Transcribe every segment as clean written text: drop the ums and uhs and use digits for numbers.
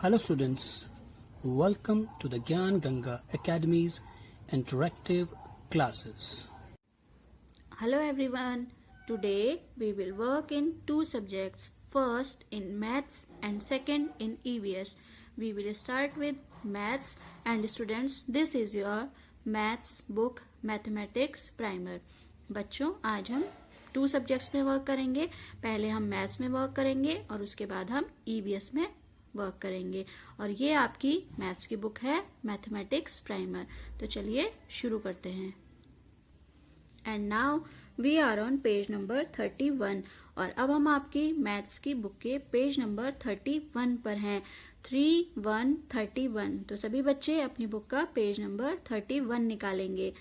Hello students, welcome to the Gyan Ganga Academy's interactive classes. Hello everyone, today we will work in two subjects, first in maths and second in EVS. We will start with maths and students, this is your maths book mathematics primer. बच्चों आज हम two subjects में work करेंगे, पहले हम maths में work करेंगे और उसके बाद हम EVS में वर्क करेंगे और ये आपकी मैथ्स की बुक है मैथमेटिक्स प्राइमर। तो चलिए शुरू करते हैं। And now we are on page number 31 और अब हम आपकी मैथ्स की बुक के पेज नंबर 31 पर हैं। 3131। तो सभी बच्चे अपनी बुक का पेज नंबर 31 निकालेंगे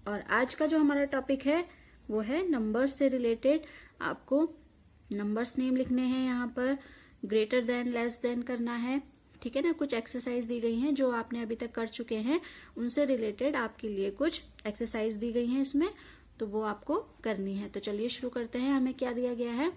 और आज का जो हमारा टॉपिक है वो है नंबर्स से रिलेटेड। आपको नंबर्स नेम लिखने हैं, यहाँ पर ग्रेटर देन लेस देन करना है, ठीक है ना। कुछ एक्सरसाइज दी गई हैं जो आपने अभी तक कर चुके हैं, उनसे रिलेटेड आपके लिए कुछ एक्सरसाइज दी गई हैं इसमें, तो वो आपको करनी है। तो चलिए शुरू करते हैं। हमें क्या दिया गया है,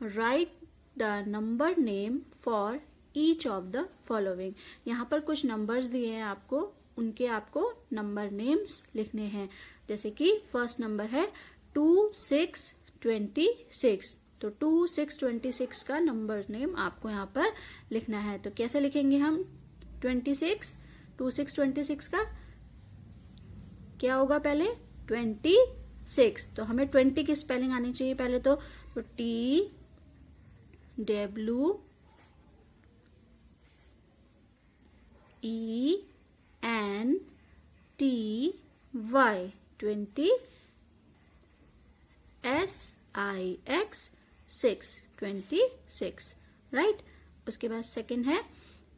right the number name for each of the following. यहाँ पर कुछ नंबर्स दिए हैं आपको, उनके आपको नंबर नेम्स लिखने हैं। जैसे कि फर्स्ट नंबर है 2626, तो 2626 का नंबर नेम आपको यहाँ पर लिखना है। तो कैसे लिखेंगे हम 26 का क्या होगा, पहले 26। तो हमें 20 की स्पेलिंग आनी चाहिए पहले तो TWENTY 20 26 राइट। उसके बाद सेकंड है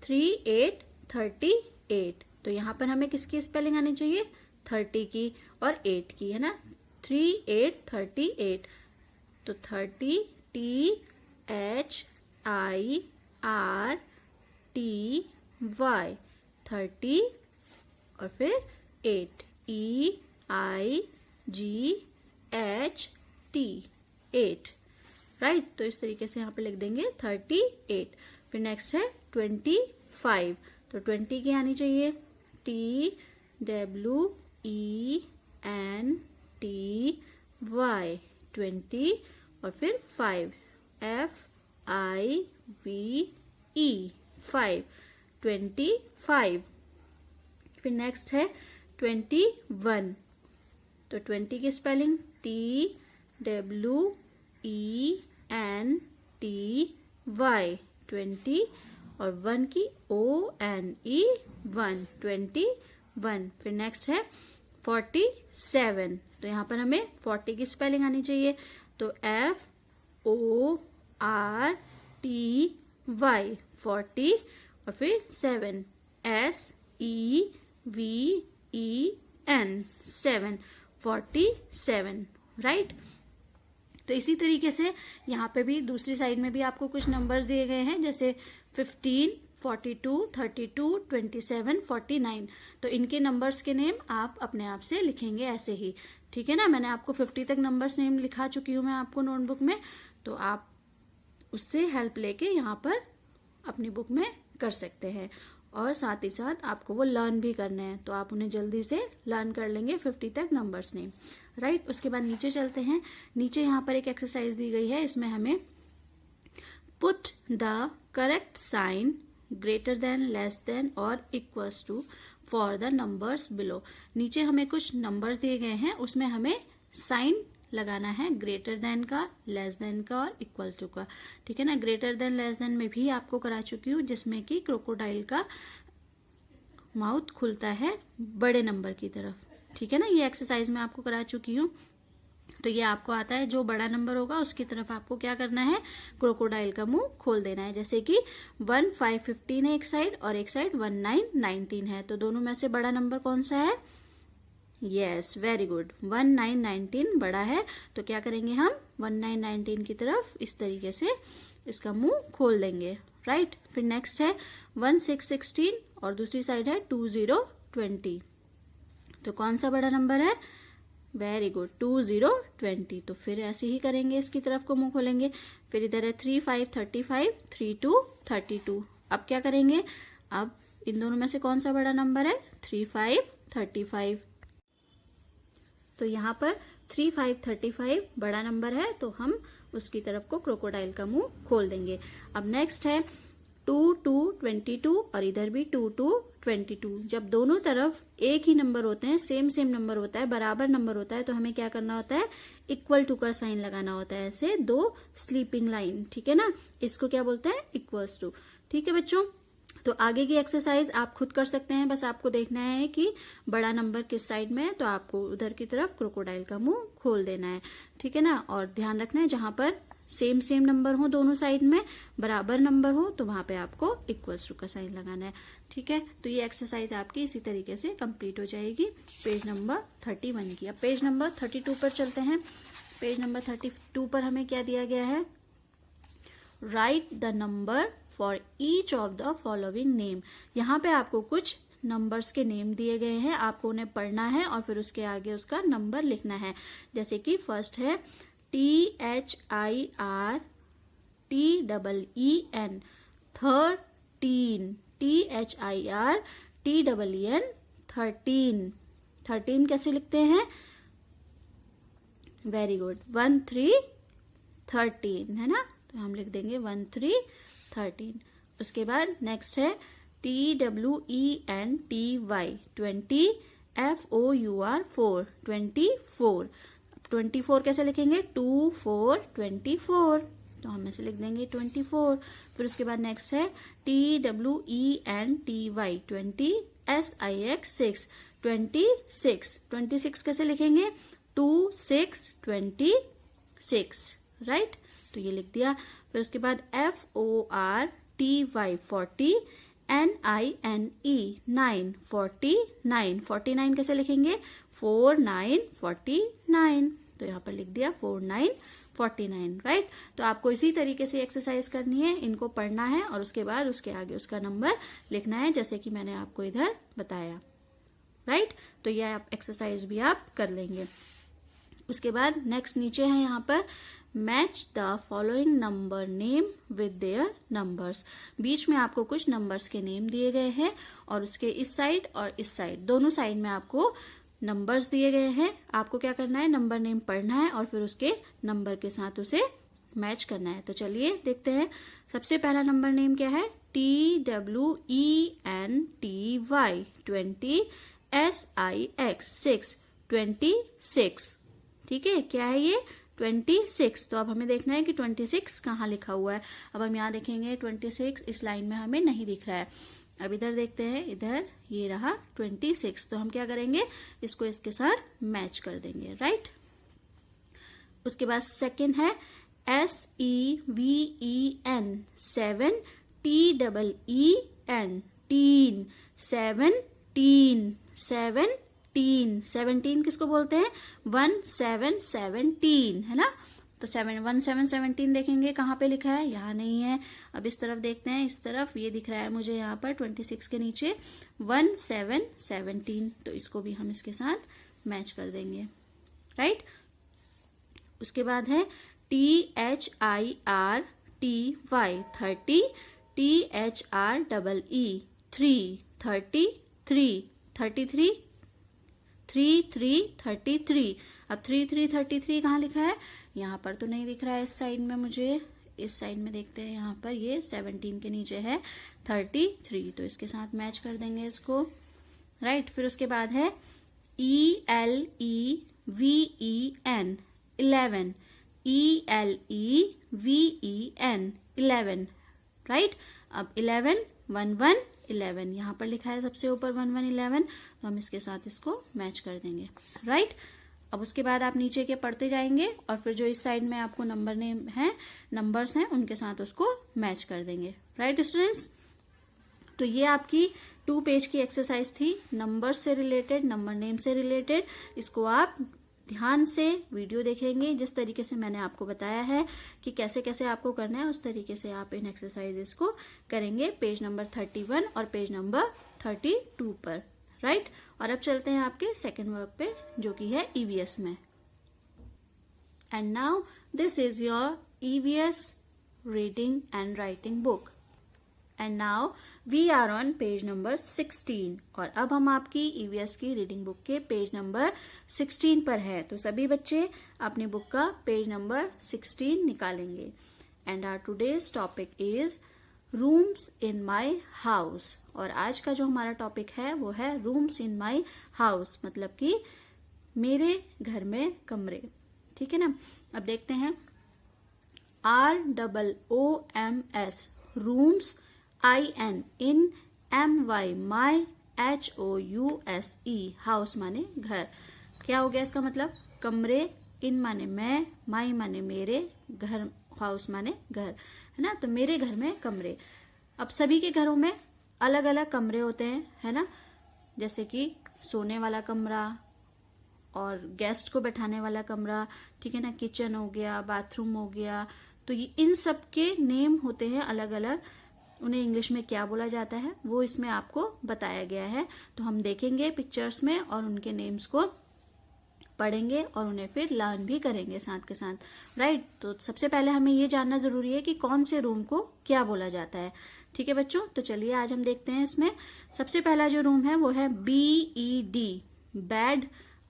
3838। तो यहाँ पर हमें किसकी स्पेलिंग आनी चाहिए, 30 की और 8 की, है ना। 3838। तो 30 THIRTY 30 और फिर 8 EIGHT 8 राइट। तो इस तरीके से यहाँ पे लिख देंगे 38। फिर नेक्स्ट है 25। तो 20 की आनी चाहिए TWENTY 20 और फिर 5 FIVE 5 25। फिर नेक्स्ट है 21। तो 20 की स्पेलिंग TWENTY 20 और 1 की ONE 1 21। फिर नेक्स्ट है 47। तो यहाँ पर हमें 40 की स्पेलिंग आनी चाहिए, तो FORTY 40 और फिर 7 SEVEN 7 47 राइट। तो इसी तरीके से यहाँ पे भी दूसरी साइड में भी आपको कुछ नंबर्स दिए गए हैं, जैसे 15 42 32 27 49। तो इनके नंबर्स के नेम आप अपने आप से लिखेंगे ऐसे ही, ठीक है ना। मैंने आपको 50 तक नंबर्स नेम लिखा चुकी हूँ मैं आपको नोटबुक में, तो आप उससे हेल्प लेके यहाँ पर अपनी बुक में कर सकते हैं और साथ ही साथ आपको वो लर्न भी करने हैं, तो आप उन्हें जल्दी से लर्न कर लेंगे 50 तक नंबर्स नेम राइट। उसके बाद नीचे चलते हैं। नीचे यहाँ पर एक एक्सरसाइज दी गई है, इसमें हमें put the correct sign greater than less than और equals to for the numbers below. नीचे हमें कुछ नंबर्स दिए गए हैं, उसमें हमें साइन लगाना है ग्रेटर देन का, लेस देन का और इक्वल टू का, ठीक है ना। ग्रेटर देन लेस देन में भी आपको करा चुकी हूँ, जिसमें कि क्रोकोडाइल का माउथ खुलता है बड़े नंबर की तरफ, ठीक है ना। ये एक्सरसाइज में आपको करा चुकी हूँ। तो ये आपको आता है, जो बड़ा नंबर होगा उसकी तरफ आपको क्या करना है, क्रोकोडाइल का मुंह खोल देना है। जैसे कि 1515 है एक साइड और एक साइड 1919 है, तो दोनों में से बड़ा नंबर कौन सा है, यस वेरी गुड 1919 बड़ा है। तो क्या करेंगे हम 1919 की तरफ इस तरीके से इसका मुंह खोल देंगे राइट। फिर नेक्स्ट है 1616 और दूसरी साइड है 2020। तो कौन सा बड़ा नंबर है, वेरी गुड, 2 0 20। तो फिर ऐसे ही करेंगे, इसकी तरफ को मुंह खोलेंगे। फिर इधर है 3 5 35, 3 2 32। अब क्या करेंगे, अब इन दोनों में से कौन सा बड़ा नंबर है, 3 5 35। तो यहाँ पर 3 5 35 बड़ा नंबर है, तो हम उसकी तरफ को क्रोकोडाइल का मुंह खोल देंगे। अब नेक्स्ट है 2 2 22 और इधर भी 2 2 22। जब दोनों तरफ एक ही नंबर होते हैं, सेम नंबर होता है, बराबर नंबर होता है, तो हमें क्या करना होता है, इक्वल टू का साइन लगाना होता है, ऐसे दो स्लीपिंग लाइन, ठीक है ना, इसको क्या बोलते हैं, इक्वल्स टू। ठीक है बच्चों, तो आगे की एक्सरसाइज आप खुद कर सकते हैं, बस आपको देखना है कि बड़ा नंबर किस साइड में है, तो आपको उधर की तरफ क्रोकोडाइल का मुंह खोल देना है, ठीक है ना। और ध्यान रखना है जहां पर सेम नंबर हो दोनों साइड में, बराबर नंबर हो, तो वहां पे आपको इक्वल्स टू का साइन लगाना है, ठीक है। तो ये एक्सरसाइज आपकी इसी तरीके से कंप्लीट हो जाएगी पेज नंबर 31 की। अब पेज नंबर 32 पर चलते हैं। पेज नंबर 32 पर हमें क्या दिया गया है, right the number for each of the following name. यहाँ पे आपको कुछ नंबर्स के नेम दिए गए हैं, आपको उन्हें पढ़ना है और फिर उसके आगे उसका नंबर लिखना है। जैसे कि फर्स्ट है THIR TEEN 13, THIR TEEN 13। 13 कैसे लिखते हैं, वेरी गुड, 1 3 13 है ना, तो हम लिख देंगे 1 3 13। उसके बाद नेक्स्ट है TWENTY 20 FOUR 4 24। 24 कैसे लिखेंगे, 2 4 24, तो हम ऐसे लिख देंगे 24। फिर उसके बाद नेक्स्ट है TWENTY 20 SIX 6 26। 26 कैसे लिखेंगे, 2 6 26, राइट, तो ये लिख दिया। फिर उसके बाद FORTY 40 NINE 9 49। 49 कैसे लिखेंगे, 4 9 49, तो यहाँ पर लिख दिया 4 9 49, राइट। तो आपको इसी तरीके से एक्सरसाइज करनी है, इनको पढ़ना है और उसके बाद उसके आगे उसका नंबर लिखना है, जैसे कि मैंने आपको इधर बताया, राइट। तो यह एक्सरसाइज भी आप कर लेंगे। उसके बाद नेक्स्ट नीचे है यहाँ पर match the following number name with their numbers. बीच में आपको कुछ नंबर्स के नेम दिए गए हैं और उसके इस साइड और इस साइड दोनों साइड में आपको नंबर्स दिए गए हैं। आपको क्या करना है, नंबर नेम पढ़ना है और फिर उसके नंबर के साथ उसे मैच करना है। तो चलिए देखते हैं। सबसे पहला नंबर नेम क्या है, TWENTY 20 SIX 6 26। ठीक है, क्या है ये, 26। तो अब हमें देखना है कि 26 कहाँ लिखा हुआ है। अब हम यहाँ देखेंगे 26 इस लाइन में हमें नहीं दिख रहा है। अब इधर देखते हैं, इधर ये रहा 26। तो हम क्या करेंगे, इसको इसके साथ मैच कर देंगे, राइट। उसके बाद सेकंड है SEVEN 7 TEEN टीन 17 17 किसको बोलते हैं, 1 7 17 है ना। तो 1 7 17 देखेंगे कहाँ पे लिखा है, यहाँ नहीं है। अब इस तरफ देखते हैं, इस तरफ ये दिख रहा है मुझे यहाँ पर 26 के नीचे 1 7 17। तो इसको भी हम इसके साथ मैच कर देंगे, राइट। उसके बाद है THIRTY 30 THREE 3 33 33 33। अब 33 कहाँ लिखा है, यहाँ पर तो नहीं दिख रहा है इस साइड में मुझे। इस साइड में देखते हैं, यहाँ पर ये 17 के नीचे है 33। तो इसके साथ मैच कर देंगे इसको, राइट। फिर उसके बाद है ELEVEN 11 ELEVEN 11, राइट। अब 11 1 1 11 यहाँ पर लिखा है सबसे ऊपर 1 1 11। तो हम इसके साथ इसको मैच कर देंगे, राइट। अब उसके बाद आप नीचे के पढ़ते जाएंगे और फिर जो इस साइड में आपको नंबर नेम है, नंबर्स हैं, उनके साथ उसको मैच कर देंगे, राइट स्टूडेंट्स। तो ये आपकी 2 पेज की एक्सरसाइज थी, नंबर से रिलेटेड, नंबर नेम से रिलेटेड। इसको आप ध्यान से वीडियो देखेंगे, जिस तरीके से मैंने आपको बताया है कि कैसे कैसे आपको करना है, उस तरीके से आप इन एक्सरसाइजेस को करेंगे पेज नंबर 31 और पेज नंबर 32 पर, राइट। और अब चलते हैं आपके सेकेंड वर्ब पे, जो कि है ईवीएस में। And now this is your EVS reading and writing book. And now we are on page number 16 और अब हम आपकी ईवीएस की रीडिंग बुक के पेज नंबर 16 पर हैं। तो सभी बच्चे अपनी बुक का पेज नंबर 16 निकालेंगे। And our today's topic is rooms in my house. और आज का जो हमारा टॉपिक है वो है रूम्स इन माई हाउस, मतलब कि मेरे घर में कमरे। ठीक है ना। अब देखते हैं ROOMS rooms, IN in, MY my, HOUSE house माने घर। क्या हो गया इसका मतलब? कमरे, इन माने मैं, माई माने मेरे, घर हाउस माने घर, है ना। तो मेरे घर में कमरे। अब सभी के घरों में अलग अलग कमरे होते हैं, है ना। जैसे कि सोने वाला कमरा और गेस्ट को बैठाने वाला कमरा, ठीक है ना। किचन हो गया, बाथरूम हो गया। तो ये इन सब के नेम होते हैं अलग अलग। उन्हें इंग्लिश में क्या बोला जाता है वो इसमें आपको बताया गया है। तो हम देखेंगे पिक्चर्स में और उनके नेम्स को पढ़ेंगे और उन्हें फिर लर्न भी करेंगे साथ के साथ, राइट। तो सबसे पहले हमें ये जानना जरूरी है कि कौन से रूम को क्या बोला जाता है। ठीक है बच्चों, तो चलिए आज हम देखते हैं इसमें। सबसे पहला जो रूम है वो है BED, bed,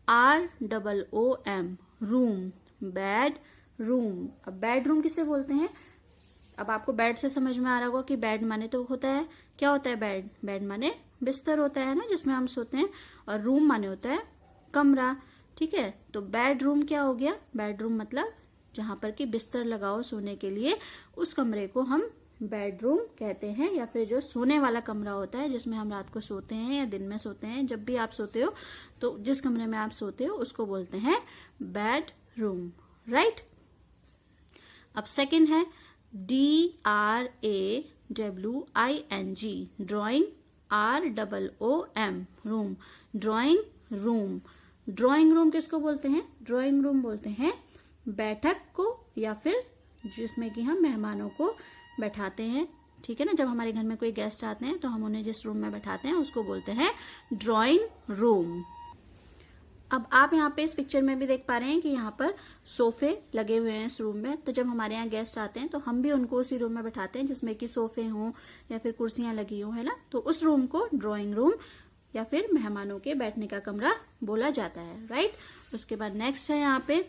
ROOM room, bed room. अब बेडरूम किसे बोलते हैं? अब आपको बेड से समझ में आ रहा होगा कि बेड माने तो होता है, क्या होता है बेड? बेड माने बिस्तर होता है ना, जिसमें हम सोते हैं। और रूम माने होता है कमरा। ठीक है, तो बेडरूम क्या हो गया? बेडरूम मतलब जहां पर कि बिस्तर लगाओ सोने के लिए, उस कमरे को हम बेडरूम कहते हैं। या फिर जो सोने वाला कमरा होता है जिसमें हम रात को सोते हैं या दिन में सोते हैं, जब भी आप सोते हो तो जिस कमरे में आप सोते हो उसको बोलते हैं बेडरूम, राइट। अब सेकंड है DRAWING, drawing, ROOM room, drawing room. Drawing room किसको बोलते हैं? ड्राइंग रूम बोलते हैं बैठक को, या फिर जिसमें कि हम मेहमानों को बैठाते हैं। ठीक है ना, जब हमारे घर में कोई गेस्ट आते हैं तो हम उन्हें जिस रूम में बैठाते हैं उसको बोलते हैं ड्राइंग रूम। अब आप यहाँ पे इस पिक्चर में भी देख पा रहे हैं कि यहाँ पर सोफे लगे हुए हैं इस रूम में। तो जब हमारे यहाँ गेस्ट आते हैं तो हम भी उनको उसी रूम में बैठाते हैं जिसमें कि सोफे हों या फिर कुर्सियां लगी हो, है ना। तो उस रूम को ड्राइंग रूम या फिर मेहमानों के बैठने का कमरा बोला जाता है, राइट। उसके बाद नेक्स्ट है यहाँ पे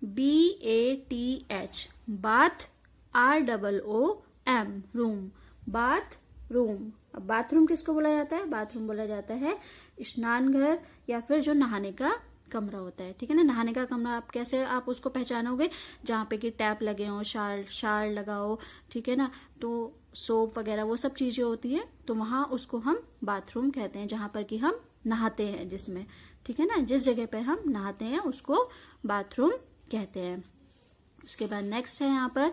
BATH, bath, ROOM room, bath room. अब बाथरूम किसको बोला जाता है? बाथरूम बोला जाता है स्नान घर या फिर जो नहाने का कमरा होता है। ठीक है ना, नहाने का कमरा आप कैसे आप उसको पहचानोगे? जहाँ पे कि टैप लगे हो, शार लगा हो, ठीक है ना, तो सोप वगैरह वो सब चीजें होती है, तो वहां उसको हम बाथरूम कहते हैं, जहां पर कि हम नहाते हैं जिसमें। ठीक है ना, जिस जगह पे हम नहाते हैं उसको बाथरूम कहते हैं। उसके बाद नेक्स्ट है यहाँ पर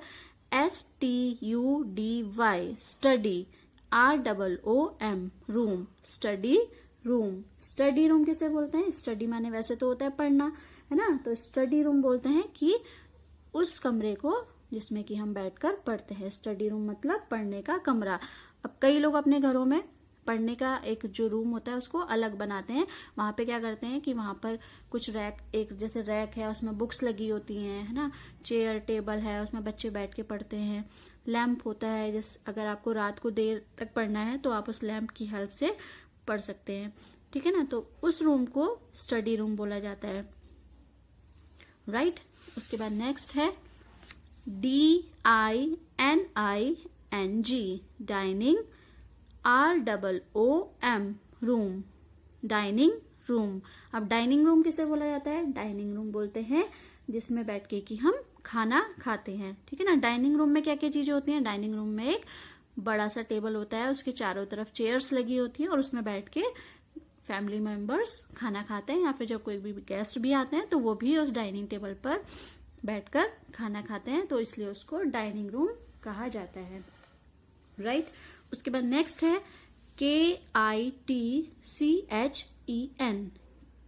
STUDY, study, ROOM room, study room. Study room किसे बोलते हैं? स्टडी माने वैसे तो होता है पढ़ना, है ना। तो स्टडी रूम बोलते हैं कि उस कमरे को जिसमें कि हम बैठकर पढ़ते हैं। स्टडी रूम मतलब पढ़ने का कमरा। अब कई लोग अपने घरों में पढ़ने का एक जो रूम होता है उसको अलग बनाते हैं। वहां पे क्या करते हैं कि वहां पर कुछ रैक, एक जैसे रैक है उसमें बुक्स लगी होती हैं, है ना। चेयर टेबल है उसमें बच्चे बैठ के पढ़ते हैं। लैंप होता है, जिस अगर आपको रात को देर तक पढ़ना है तो आप उस लैंप की हेल्प से पढ़ सकते हैं। ठीक है ना, तो उस रूम को स्टडी रूम बोला जाता है, राइट। उसके बाद नेक्स्ट है DINING, dining, ROOM room, dining room. अब डाइनिंग रूम किसे बोला जाता है? डाइनिंग रूम बोलते हैं जिसमें बैठ के कि हम खाना खाते हैं। ठीक है ना, डाइनिंग रूम में क्या क्या चीजें होती हैं? डाइनिंग रूम में एक बड़ा सा टेबल होता है, उसके चारों तरफ चेयर्स लगी होती हैं और उसमें बैठ के फैमिली मेंबर्स खाना खाते हैं, या फिर जब कोई भी गेस्ट भी आते हैं तो वो भी उस डाइनिंग टेबल पर बैठकर खाना खाते हैं, तो इसलिए उसको डाइनिंग रूम कहा जाता है, राइट। उसके बाद नेक्स्ट है KITCHEN,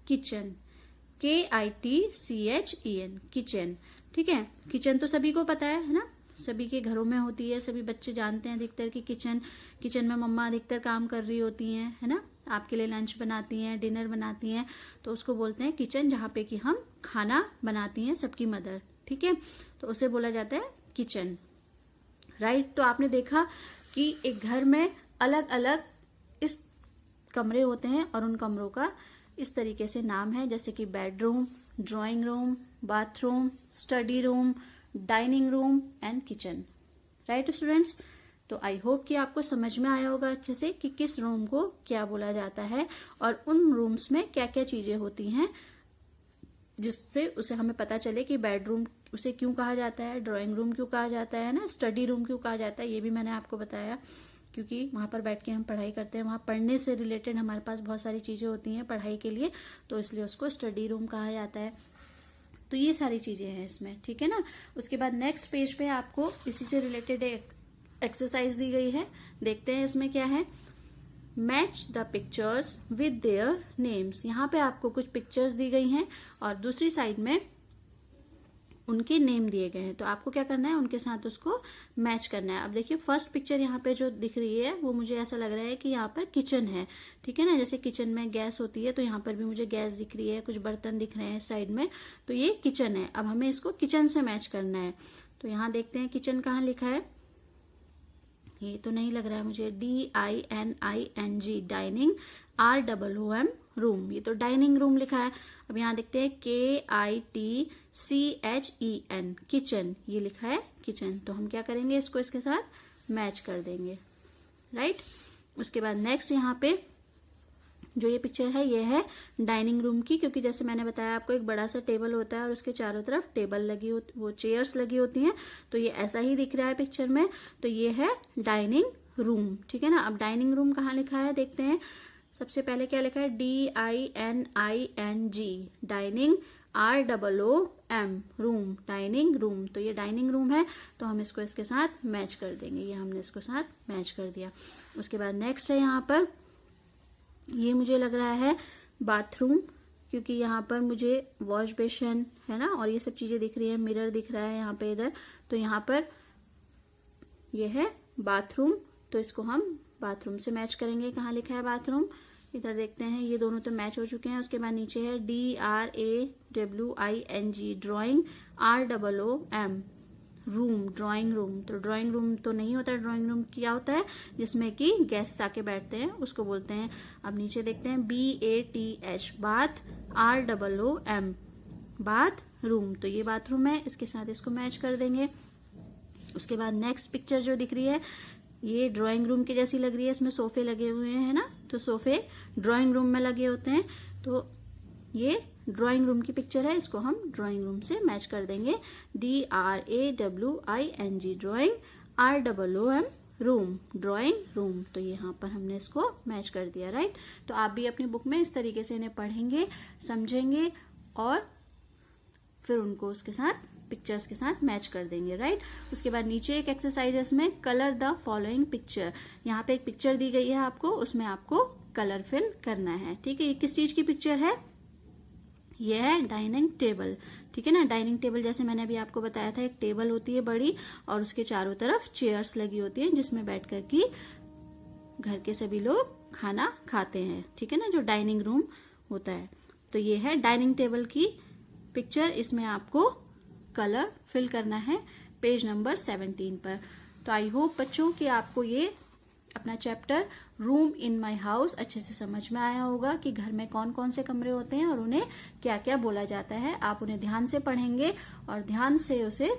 किचन, KITCHEN किचन। ठीक है, किचन तो सभी को पता है ना। सभी के घरों में होती है, सभी बच्चे जानते हैं अधिकतर कि किचन में मम्मा अधिकतर काम कर रही होती हैं, है ना, आपके लिए लंच बनाती हैं, डिनर बनाती हैं, तो उसको बोलते हैं किचन, जहाँ पे कि हम खाना बनाती हैं सबकी मदर, ठीक है, तो उसे बोला जाता है किचन, राइट। तो आपने देखा कि एक घर में अलग अलग इस कमरे होते हैं और उन कमरों का इस तरीके से नाम है, जैसे कि bedroom, drawing room, bathroom, study room, dining room and kitchen, right students. तो आई होप कि आपको समझ में आया होगा अच्छे से कि किस रूम को क्या बोला जाता है और उन रूम्स में क्या क्या चीजें होती हैं, जिससे उसे हमें पता चले कि बेडरूम उसे क्यों कहा जाता है, ड्राइंग रूम क्यों कहा जाता है ना, स्टडी रूम क्यों कहा जाता है, ये भी मैंने आपको बताया, क्योंकि वहां पर बैठ के हम पढ़ाई करते हैं, वहां पढ़ने से रिलेटेड हमारे पास बहुत सारी चीजें होती हैं पढ़ाई के लिए, तो इसलिए उसको स्टडी रूम कहा जाता है। तो ये सारी चीजें हैं इसमें, ठीक है ना। उसके बाद नेक्स्ट पेज पे आपको इसी से रिलेटेड एक एक्सरसाइज दी गई है, देखते हैं इसमें क्या है। Match the pictures with their names, यहाँ पे आपको कुछ पिक्चर्स दी गई हैं और दूसरी साइड में उनके नेम दिए गए हैं, तो आपको क्या करना है, उनके साथ उसको मैच करना है। अब देखिए फर्स्ट पिक्चर यहाँ पे जो दिख रही है वो मुझे ऐसा लग रहा है कि यहाँ पर किचन है, ठीक है ना, जैसे किचन में गैस होती है तो यहाँ पर भी मुझे गैस दिख रही है, कुछ बर्तन दिख रहे हैं साइड में, तो ये किचन है। अब हमें इसको किचन से मैच करना है, तो यहाँ देखते हैं किचन कहाँ लिखा है, ये तो नहीं लग रहा है मुझे, DINING, डाइनिंग, ROOM, रूम, ये तो डाइनिंग रूम लिखा है। अब यहाँ देखते हैं KITCHEN, किचन, ये लिखा है किचन, तो हम क्या करेंगे, इसको इसके साथ मैच कर देंगे, राइट। उसके बाद नेक्स्ट यहाँ पे जो ये पिक्चर है ये है डाइनिंग रूम की, क्योंकि जैसे मैंने बताया आपको एक बड़ा सा टेबल होता है और उसके चारों तरफ टेबल लगी होती, वो चेयर्स लगी होती हैं, तो ये ऐसा ही दिख रहा है पिक्चर में, तो ये है डाइनिंग रूम, ठीक है ना। अब डाइनिंग रूम कहाँ लिखा है देखते हैं, सबसे पहले क्या लिखा है, DINING, dining, ROOM, room, dining room, तो ये डाइनिंग रूम है, तो हम इसको इसके साथ मैच कर देंगे, ये हमने इसको साथ मैच कर दिया। उसके बाद नेक्स्ट है यहाँ पर, ये मुझे लग रहा है बाथरूम, क्योंकि यहाँ पर मुझे वॉश बेसिन है ना और ये सब चीजें दिख रही है, मिरर दिख रहा है यहाँ पे इधर, तो यहाँ पर ये है बाथरूम, तो इसको हम बाथरूम से मैच करेंगे। कहाँ लिखा है बाथरूम, इधर देखते हैं, ये दोनों तो मैच हो चुके हैं। उसके बाद नीचे है DRAWING, drawing, ROOM, room, drawing room, तो ड्राइंग रूम तो नहीं होता, ड्राइंग रूम क्या होता है, जिसमें कि गेस्ट आके बैठते हैं, उसको बोलते हैं। अब नीचे देखते हैं BATH, bath, ROOM, bath room, तो ये बाथरूम है, इसके साथ इसको मैच कर देंगे। उसके बाद नेक्स्ट पिक्चर जो दिख रही है ये ड्राइंग रूम की जैसी लग रही है, इसमें सोफे लगे हुए हैं ना, तो सोफे ड्राइंग रूम में लगे होते हैं, तो ये ड्राइंग रूम की पिक्चर है, इसको हम ड्राइंग रूम से मैच कर देंगे। DRAWING, drawing, ROOM, room, drawing room, तो यहाँ पर हमने इसको मैच कर दिया, राइट। तो आप भी अपनी बुक में इस तरीके से इन्हें पढ़ेंगे, समझेंगे और फिर उनको उसके साथ पिक्चर्स के साथ मैच कर देंगे, राइट। उसके बाद नीचे एक एक्सरसाइज है, इसमें कलर द फॉलोइंग पिक्चर, यहाँ पे एक पिक्चर दी गई है आपको, उसमें आपको कलर फिल करना है, ठीक है। ये किस चीज की पिक्चर है, ये है डाइनिंग टेबल, ठीक है ना। डाइनिंग टेबल जैसे मैंने अभी आपको बताया था, एक टेबल होती है बड़ी और उसके चारों तरफ चेयर्स लगी होती हैं, जिसमें बैठ कर के घर के सभी लोग खाना खाते हैं, ठीक है ना, जो डाइनिंग रूम होता है। तो ये है डाइनिंग टेबल की पिक्चर, इसमें आपको कलर फिल करना है पेज नंबर 17 पर। तो आई होप बच्चों कि आपको ये अपना chapter room in my house अच्छे से समझ में आया होगा कि घर में कौन कौन से कमरे होते हैं और उन्हें क्या क्या बोला जाता है। आप उन्हें ध्यान से पढ़ेंगे और ध्यान से उसे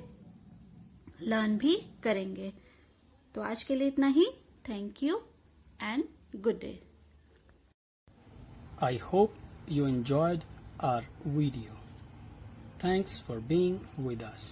लर्न भी करेंगे। तो आज के लिए इतना ही। Thank you and good day. I hope you enjoyed our video. Thanks for being with us.